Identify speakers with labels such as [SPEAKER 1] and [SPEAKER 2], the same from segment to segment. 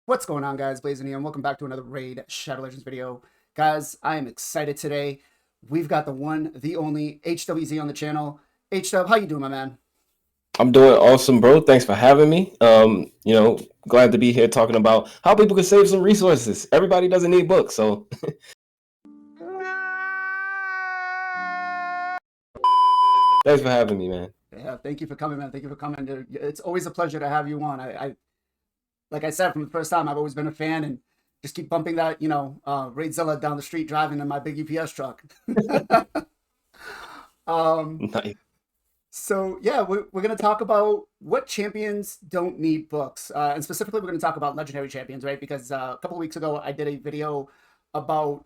[SPEAKER 1] What's going on, guys? Blazing here, and welcome back to another Raid Shadow Legends video. Guys, I am excited today. We've got the one, the only HWZ on the channel. HW, how you doing, my man?
[SPEAKER 2] I'm doing awesome, bro. Thanks for having me. Glad to be here talking about how people can save some resources. Everybody doesn't need books, so thanks for having me, man.
[SPEAKER 1] Yeah, thank you for coming, man. Thank you for coming. It's always a pleasure to have you on. Like I said, from the first time, I've always been a fan, and just keep bumping that, Raidzilla down the street driving in my big UPS truck. um,
[SPEAKER 2] Nice.
[SPEAKER 1] So yeah, we're gonna talk about what champions don't need books, and specifically we're gonna talk about legendary champions, right? Because a couple of weeks ago I did a video about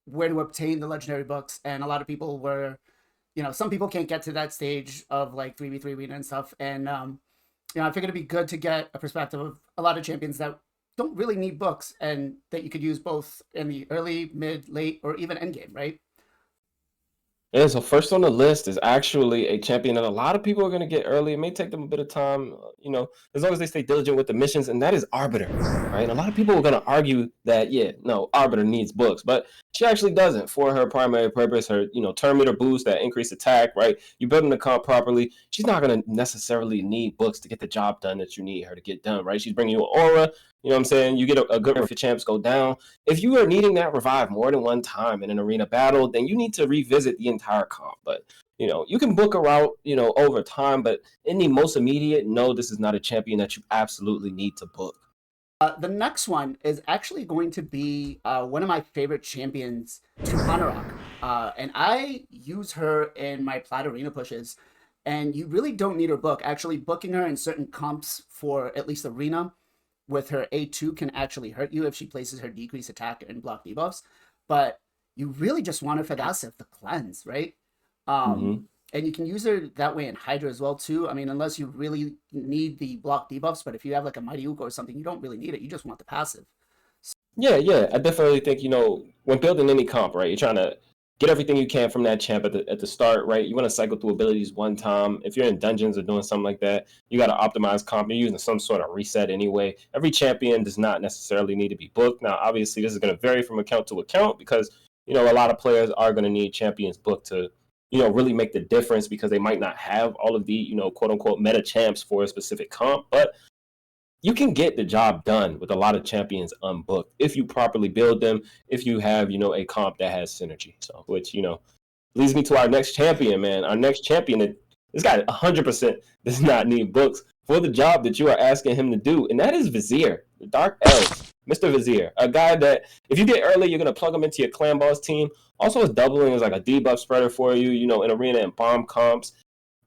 [SPEAKER 1] where to obtain the legendary books, and a lot of people were, some people can't get to that stage of like 3v3 arena and stuff, and I figured it'd be good to get a perspective of a lot of champions that don't really need books and that you could use both in the early, mid, late, or even end game, right?
[SPEAKER 2] Yeah, so first on the list is actually a champion that a lot of people are going to get early. It may take them a bit of time, as long as they stay diligent with the missions, and that is Arbiter, right? And a lot of people are going to argue that, yeah, no, Arbiter needs books, but she actually doesn't for her primary purpose, her, turn meter boost, that increased attack, right? You building the comp properly. She's not going to necessarily need books to get the job done that you need her to get done, right? She's bringing you an aura, you know what I'm saying? You get a good if your champs go down. If you are needing that revive more than one time in an arena battle, then you need to revisit the entire comp. But you can book a route, over time. But in the most immediate, no, this is not a champion that you absolutely need to book.
[SPEAKER 1] The next one is actually going to be one of my favorite champions to Hanorok. And I use her in my Plat Arena pushes. And you really don't need her book. Actually, booking her in certain comps for at least Arena with her A2 can actually hurt you if she places her decreased attack and block debuffs. But you really just want her for the passive, the cleanse, right?
[SPEAKER 2] Mm-hmm.
[SPEAKER 1] And you can use her that way in Hydra as well too. I mean, unless you really need the block debuffs, but if you have like a Mighty Uko or something, you don't really need it. You just want the passive.
[SPEAKER 2] Yeah. I definitely think, when building any comp, right, you're trying to get everything you can from that champ at the start, right? You want to cycle through abilities one time. If you're in dungeons or doing something like that, you got to optimize comp. You're using some sort of reset anyway. Every champion does not necessarily need to be booked. Now, obviously, this is going to vary from account to account because, a lot of players are going to need champions booked to, really make the difference because they might not have all of the, quote unquote meta champs for a specific comp. But you can get the job done with a lot of champions unbooked if you properly build them, if you have, a comp that has synergy. So, which, leads me to our next champion, man. Our next champion, this guy 100% does not need books for the job that you are asking him to do, and that is Vizier, the Dark Elves. Mr. Vizier, a guy that if you get early, you're going to plug him into your clan boss team. Also, is doubling as like a debuff spreader for you, in arena and bomb comps.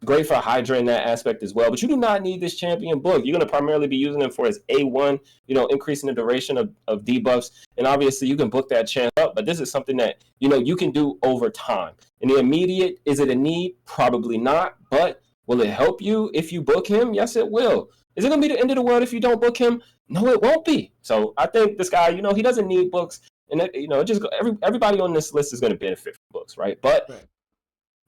[SPEAKER 2] Great for Hydra in that aspect as well. But you do not need this champion book. You're going to primarily be using him for his A1, increasing the duration of debuffs. And obviously, you can book that champ up. But this is something that, you can do over time. In the immediate, is it a need? Probably not. But will it help you if you book him? Yes, it will. Is it going to be the end of the world if you don't book him? No, it won't be. So I think this guy, he doesn't need books. And, everybody on this list is going to benefit from books, right? But
[SPEAKER 1] Right.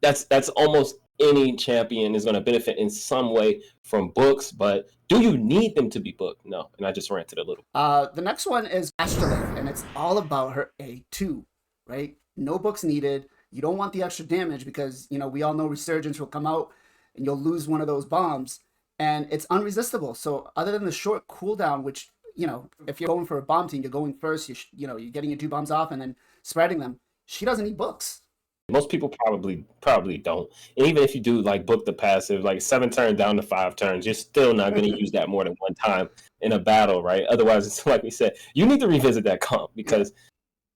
[SPEAKER 2] that's almost any champion is going to benefit in some way from books, but do you need them to be booked? No. And I just ranted a little.
[SPEAKER 1] The next one is Ashe, and it's all about her A2, right? No books needed. You don't want the extra damage because, we all know Resurgence will come out and you'll lose one of those bombs, and it's unresistible. So other than the short cooldown, which, if you're going for a bomb team, you're going first, you're getting your 2 bombs off and then spreading them. She doesn't need books.
[SPEAKER 2] Most people probably don't. And even if you do like book the passive, like 7 turns down to 5 turns, you're still not going to use that more than one time in a battle, right? Otherwise, it's like we said, you need to revisit that comp because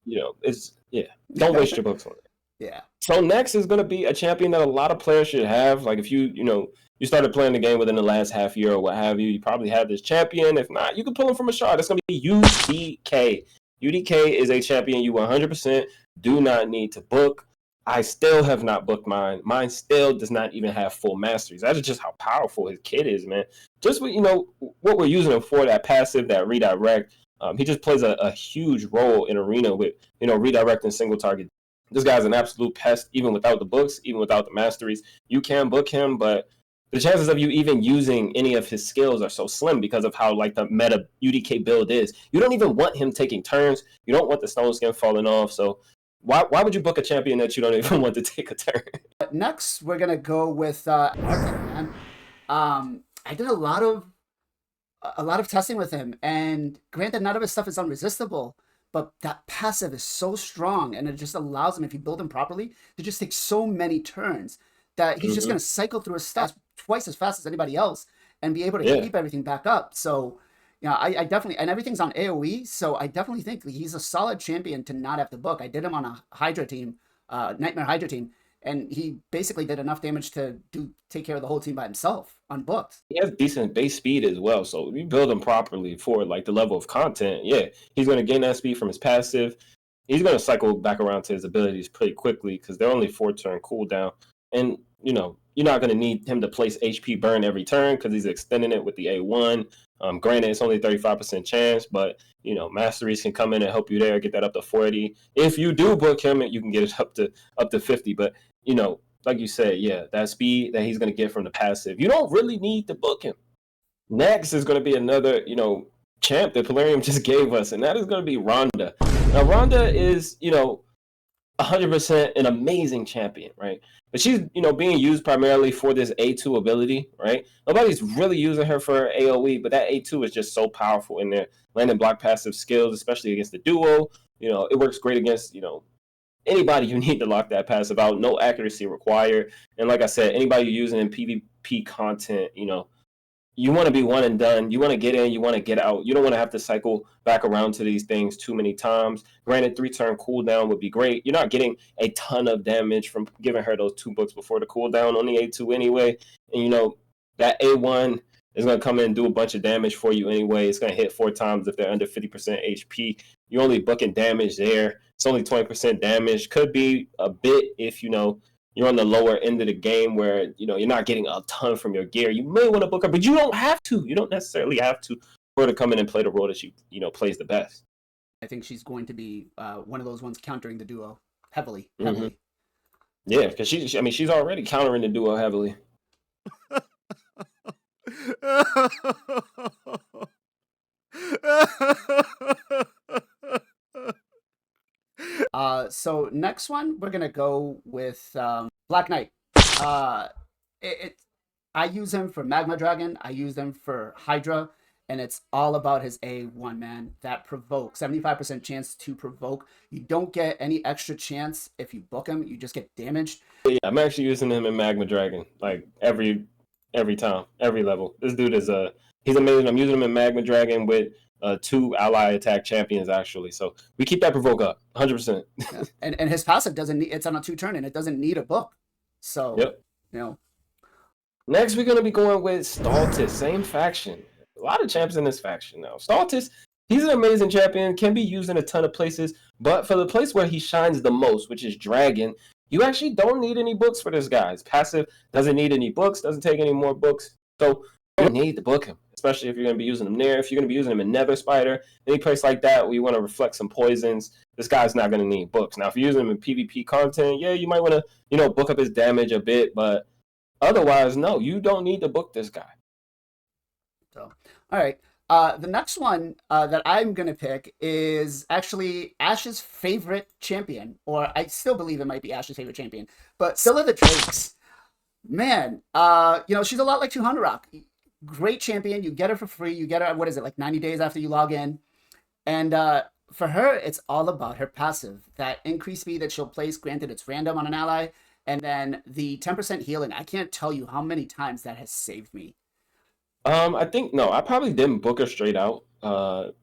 [SPEAKER 2] don't waste your books on it.
[SPEAKER 1] Yeah.
[SPEAKER 2] So next is going to be a champion that a lot of players should have. Like if you started playing the game within the last half year or what have you, you probably have this champion. If not, you can pull him from a shard. It's going to be UDK. UDK is a champion you 100% do not need to book. I still have not booked mine. Mine still does not even have full masteries. That is just how powerful his kit is, man. Just what what we're using him for, that passive, that redirect. He just plays a huge role in arena with redirecting single target. This guy's an absolute pest, even without the books, even without the masteries. You can book him, but the chances of you even using any of his skills are so slim because of how like the meta UDK build is. You don't even want him taking turns. You don't want the stone skin falling off. So why would you book a champion that you don't even want to take a turn?
[SPEAKER 1] Next, we're gonna go with Arbiter, man. I did a lot of testing with him, and granted, none of his stuff is unresistible, but that passive is so strong, and it just allows him, if you build him properly, to just take so many turns that he's just gonna cycle through his stats twice as fast as anybody else and be able to keep everything back up. So, you know, I definitely, and everything's on AoE, so I definitely think he's a solid champion to not have to book. I did him on a Hydra team, Nightmare Hydra team, and he basically did enough damage to take care of the whole team by himself unbooked.
[SPEAKER 2] He has decent base speed as well, so if you build him properly for like the level of content, yeah, he's going to gain that speed from his passive. He's going to cycle back around to his abilities pretty quickly because they're only 4-turn cooldown, and you know you're not going to need him to place HP burn every turn because he's extending it with the A1. Granted, it's only 35% chance, but you know masteries can come in and help you there, get that up to 40. If you do book him, you can get it up to 50. But you know, like you said, yeah, that speed that he's going to get from the passive, you don't really need to book him. Next is going to be another, you know, champ that Polarium just gave us, and that is going to be Rhonda. Now, Rhonda is, you know, 100% an amazing champion, right? But she's, you know, being used primarily for this A2 ability, right? Nobody's really using her for AoE, but that A2 is just so powerful in their landing block passive skills, especially against the duo. You know, it works great against, you know, anybody you need to lock that passive out. No accuracy required. And like I said, anybody you're using in PvP content, you know, you want to be one and done. You want to get in, you want to get out. You don't want to have to cycle back around to these things too many times. Granted, 3-turn cooldown would be great. You're not getting a ton of damage from giving her those 2 books before the cooldown on the A2 anyway. And, you know, that A1 is going to come in and do a bunch of damage for you anyway. It's going to hit 4 times if they're under 50% HP. You're only booking damage there. It's only 20% damage. Could be a bit if, you know, you're on the lower end of the game where, you know, you're not getting a ton from your gear. You may want to book her, but you don't have to. You don't necessarily have to for her to come in and play the role that she, you know, plays the best.
[SPEAKER 1] I think she's going to be one of those ones countering the duo heavily.
[SPEAKER 2] Yeah, because she's already countering the duo heavily.
[SPEAKER 1] So next one, we're gonna go with Black Knight. I use him for Magma Dragon. I use him for Hydra, and it's all about his A1, man. That provoke, 75% chance to provoke. You don't get any extra chance if you book him. You just get damaged.
[SPEAKER 2] Yeah, I'm actually using him in Magma Dragon, like every time, every level. This dude is he's amazing. I'm using him in Magma Dragon with 2 ally attack champions actually. So we keep that provoke up 100%.
[SPEAKER 1] Yeah. And his passive doesn't need, it's on a 2-turn and it doesn't need a book. So,
[SPEAKER 2] yep.
[SPEAKER 1] You know.
[SPEAKER 2] Next, we're going to be going with Stelton, same faction. A lot of champs in this faction now. Stelton, he's an amazing champion, can be used in a ton of places, but for the place where he shines the most, which is Dragon, you actually don't need any books for this guy. His passive doesn't need any books, doesn't take any more books, so you don't need to book him, especially if you're going to be using him there. If you're going to be using him in Nether Spider, any place like that where you want to reflect some poisons, this guy's not going to need books. Now, if you're using him in PvP content, yeah, you might want to, you know, book up his damage a bit, but otherwise, no, you don't need to book this guy.
[SPEAKER 1] So, all right. The next one that I'm going to pick is actually Ashe's favorite champion, or I still believe it might be Ashe's favorite champion, but Scylla the Drakes. Man, you know, she's a lot like 200 Rock. Great champion. You get her for free. You get her, what is it, like 90 days after you log in. And for her, it's all about her passive. That increased speed that she'll place, granted it's random on an ally, and then the 10% healing. I can't tell you how many times that has saved me.
[SPEAKER 2] I think, no, I probably didn't book her straight out.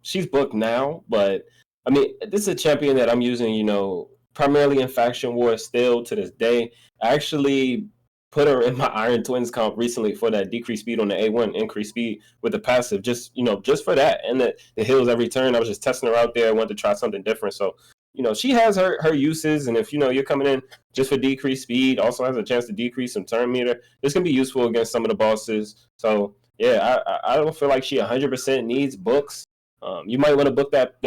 [SPEAKER 2] She's booked now, but I mean, this is a champion that I'm using, you know, primarily in Faction War still to this day. I actually put her in my Iron Twins comp recently for that decreased speed on the A1, increased speed with the passive, just, you know, just for that. And the heals every turn. I was just testing her out there. I wanted to try something different. So, you know, she has her uses. And if, you know, you're coming in just for decreased speed, also has a chance to decrease some turn meter, this can be useful against some of the bosses. So, yeah, I don't feel like she 100% needs books. You might want to book that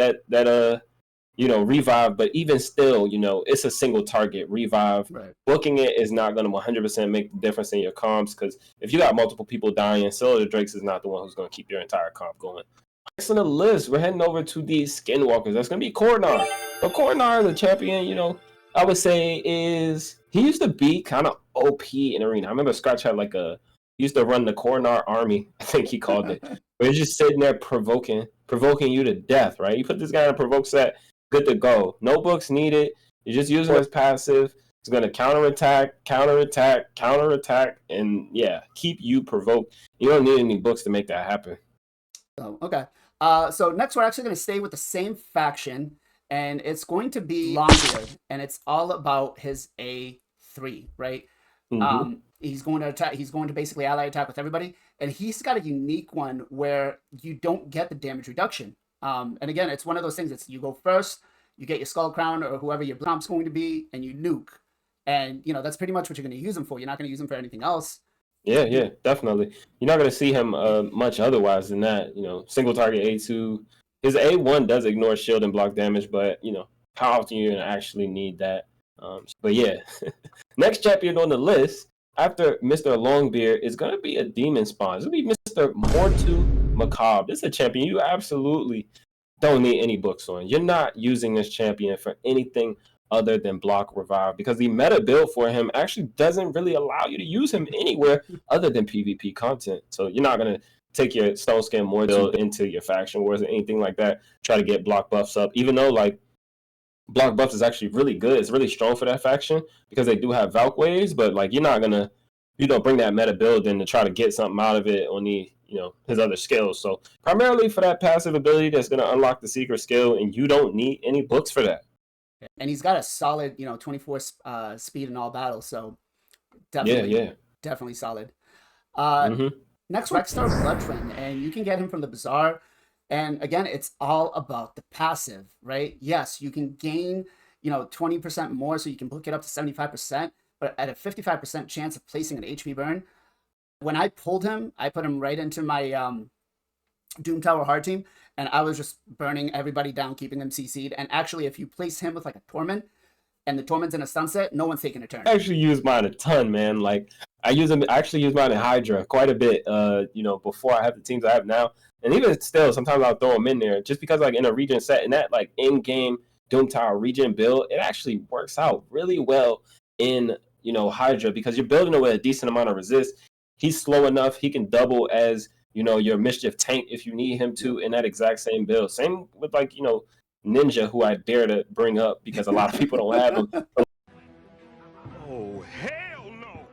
[SPEAKER 2] revive, but even still, it's a single target revive.
[SPEAKER 1] Right.
[SPEAKER 2] Booking it is not going to 100% make the difference in your comps, because if you got multiple people dying, Scylla the Drakes is not the one who's going to keep your entire comp going. Next on the list, we're heading over to the Skinwalkers. That's going to be Kornar. But Kornar, the champion, I would say he used to be kind of OP in Arena. I remember Scratch had he used to run the Kornar army, I think he called it. But he's just sitting there provoking you to death, right? You put this guy in a provoke set, good to go. No books needed. You're just using his passive. It's going to counterattack, and keep you provoked. You don't need any books to make that happen.
[SPEAKER 1] Oh, okay. So next we're actually going to stay with the same faction, and it's going to be Longbeard, and it's all about his A3, right?
[SPEAKER 2] Mm-hmm.
[SPEAKER 1] He's going to attack. He's going to basically ally attack with everybody, and he's got a unique one where you don't get the damage reduction. And again, it's one of those things. It's you go first, you get your Skull Crown or whoever your comp's going to be, and you nuke. And that's pretty much what you're going to use him for. You're not going to use him for anything else.
[SPEAKER 2] Yeah, definitely. You're not going to see him much otherwise than that. Single target A2. His A1 does ignore shield and block damage, but how often you're going to actually need that? But yeah, next champion on the list after Mr. Longbeard is going to be a demon spawn. It's going to be Mr. Mortu Macabre. This is a champion you absolutely don't need any books on. You're not using this champion for anything other than block revive, because the meta build for him actually doesn't really allow you to use him anywhere other than PvP content. So you're not going to take your Stone Skin Mortu into your faction wars or anything like that, try to get block buffs up, even though block buffs is actually really good. It's really strong for that faction because they do have Valk waves, but you're not going to bring that meta build in to try to get something out of it on the his other skills. So primarily for that passive ability that's going to unlock the secret skill, and you don't need any books for that.
[SPEAKER 1] And he's got a solid 24 speed in all battles, so definitely solid. Next, Rexstar Bloodtwin, and you can get him from the Bazaar. And again, it's all about the passive, right? Yes, you can gain 20% more, so you can book it up to 75%, but at a 55% chance of placing an HP burn. When I pulled him, I put him right into my Doom Tower hard team, and I was just burning everybody down, keeping them CC'd. And actually, if you place him with a Torment, and the Torment's in a sunset, no one's taking a turn.
[SPEAKER 2] I actually use mine a ton, man. I actually use mine in Hydra quite a bit, before I have the teams I have now. And even still, sometimes I'll throw them in there just because, in a region set, in that, in-game Doom Tower region build, it actually works out really well in, Hydra, because you're building it with a decent amount of resist. He's slow enough. He can double as, your Mischief tank if you need him to in that exact same build. Same with, Ninja, who I dare to bring up because a lot of people don't have him.
[SPEAKER 3] Oh, hell no!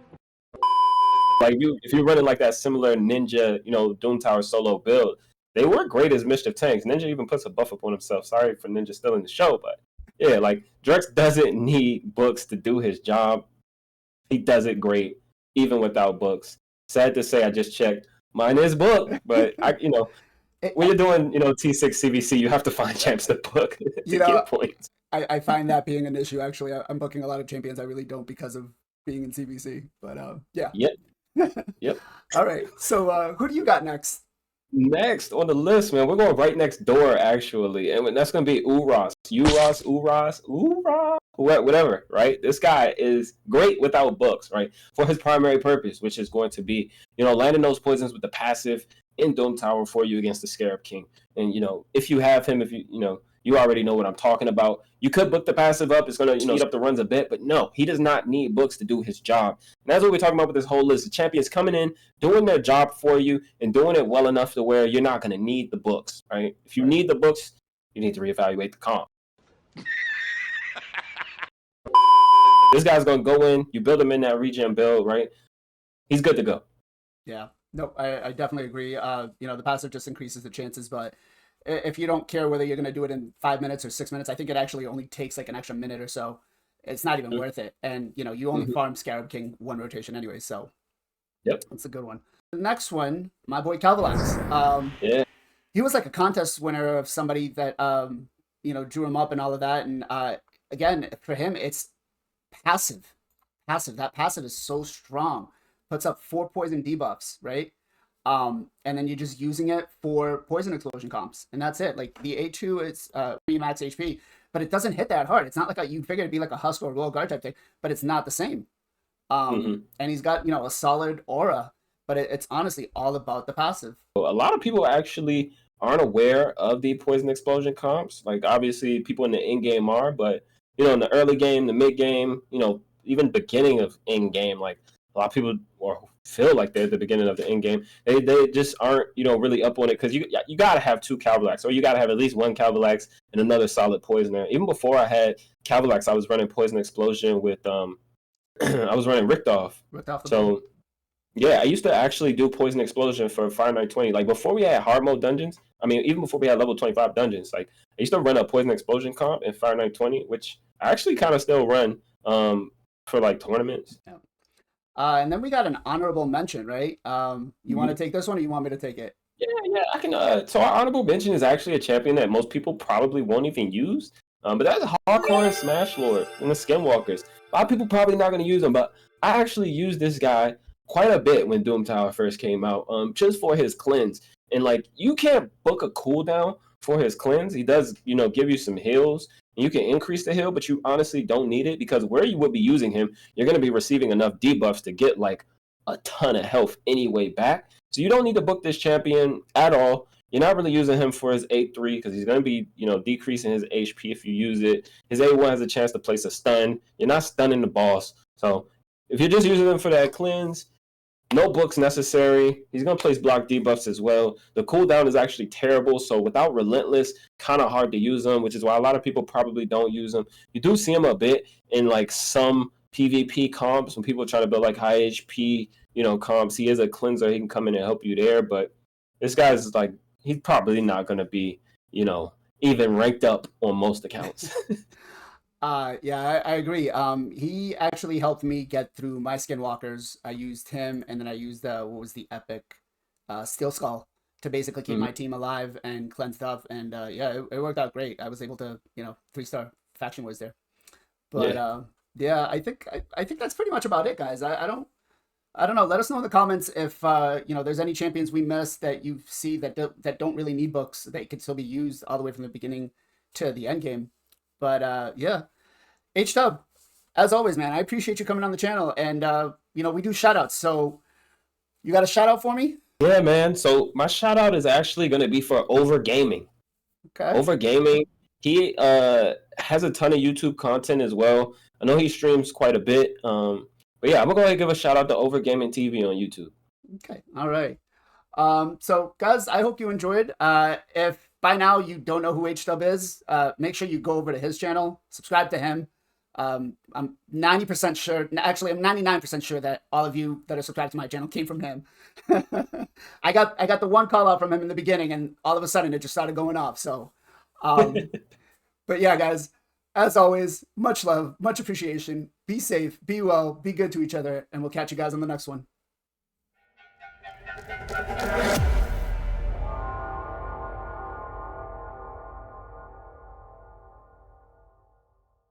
[SPEAKER 2] If you're running that similar Ninja, Doom Tower solo build, they work great as Mischief tanks. Ninja even puts a buff up on himself. Sorry for Ninja still in the show, but yeah, Drex doesn't need books to do his job. He does it great, even without books. Sad to say, I just checked. Mine is booked, but when you're doing, T6 CVC, you have to find champs to book to get points.
[SPEAKER 1] I find that being an issue. Actually, I'm booking a lot of champions I really don't because of being in CVC. But yeah.
[SPEAKER 2] Yep.
[SPEAKER 1] All right. So who do you got next?
[SPEAKER 2] Next on the list, man, we're going right next door, actually. And that's going to be Uros. Whatever, right? This guy is great without books, right? For his primary purpose, which is going to be, landing those poisons with the passive in Doom Tower for you against the Scarab King. And, if you have him, you already know what I'm talking about. You could book the passive up. It's going to, speed up the runs a bit. But no, he does not need books to do his job. And that's what we're talking about with this whole list. The champions coming in, doing their job for you, and doing it well enough to where you're not going to need the books, right? If you need the books, you need to reevaluate the comp. This guy's going to go in. You build him in that regen build, right? He's good to go.
[SPEAKER 1] Yeah. No, I definitely agree. The passive just increases the chances, but if you don't care whether you're going to do it in 5 minutes or 6 minutes, I think it actually only takes an extra minute or so. It's not even worth it. And, you only farm Scarab King one rotation anyway, so that's a good one. The next one, my boy Cavalox. He was a contest winner of somebody that, drew him up and all of that. And again, for him, it's passive. That passive is so strong. Puts up 4 poison debuffs, right? And then you're just using it for poison explosion comps, and that's it. The A2 is 3 max HP, but it doesn't hit that hard. It's not like you'd figure it'd be like a Husk or Royal Guard type thing, but it's not the same. And he's got, a solid aura, but it's honestly all about the passive.
[SPEAKER 2] A lot of people actually aren't aware of the poison explosion comps. Like, obviously people in the in game are, but in the early game, the mid game, even beginning of in game, like a lot of people or feel like they're at the beginning of the in game, they just aren't really up on it, because you got to have 2 Cavalox, or you got to have at least 1 Cavalox and another solid poisoner. Even before I had Cavalox, I was running poison explosion with I was running Richtof. So yeah, I used to actually do poison explosion for Fire 920. Like, before we had hard mode dungeons, I mean, even before we had level 25 dungeons, like, I used to run a poison explosion comp in Fire 920, which I actually kind of still run for like tournaments.
[SPEAKER 1] Yeah. And then we got an honorable mention, right? You want to take this one, or you want me to take it?
[SPEAKER 2] Yeah, I can. So our honorable mention is actually a champion that most people probably won't even use. But that's Hardcore and Smash Lord and the Skinwalkers. A lot of people probably not going to use him, but I actually used this guy quite a bit when Doom Tower first came out, just for his cleanse. And like, you can't book a cooldown for his cleanse. He does, give you some heals, and you can increase the heal, but you honestly don't need it, because where you would be using him, you're going to be receiving enough debuffs to get like a ton of health anyway back. So you don't need to book this champion at all. You're not really using him for his 8-3, because he's going to be, decreasing his HP if you use it. His A1 has a chance to place a stun. You're not stunning the boss. So if you're just using him for that cleanse, no books necessary. He's going to place block debuffs as well. The cooldown is actually terrible, so without Relentless, kind of hard to use him, which is why a lot of people probably don't use him. You do see him a bit in like some PvP comps when people try to build like high HP, comps. He is a cleanser. He can come in and help you there, but this guy's like, he's probably not going to be, even ranked up on most accounts.
[SPEAKER 1] Yeah, I agree. He actually helped me get through my Skinwalkers. I used him, and then I used what was the epic Steel Skull to basically keep my team alive and cleansed up. And yeah, it worked out great. I was able to, 3-star faction wars there. But yeah, I think that's pretty much about it, guys. I don't know. Let us know in the comments if there's any champions we missed that you see that don't really need books, that could still be used all the way from the beginning to the end game. But yeah, H-Dub, as always, man, I appreciate you coming on the channel, and we do shout outs. So you got a shout out for me?
[SPEAKER 2] Yeah, man. So my shout out is actually going to be for Over Gaming.
[SPEAKER 1] Okay.
[SPEAKER 2] Over Gaming. He has a ton of YouTube content as well. I know he streams quite a bit. But yeah, I'm gonna go ahead and give a shout out to Over Gaming TV on YouTube.
[SPEAKER 1] Okay. All right. So guys, I hope you enjoyed. If by now you don't know who H-Dub is, make sure you go over to his channel, subscribe to him. I'm 90% sure, actually I'm 99% sure that all of you that are subscribed to my channel came from him. I got the one call out from him in the beginning, and all of a sudden it just started going off. So but yeah, guys, as always, much love, much appreciation. Be safe, be well, be good to each other, and we'll catch you guys on the next one.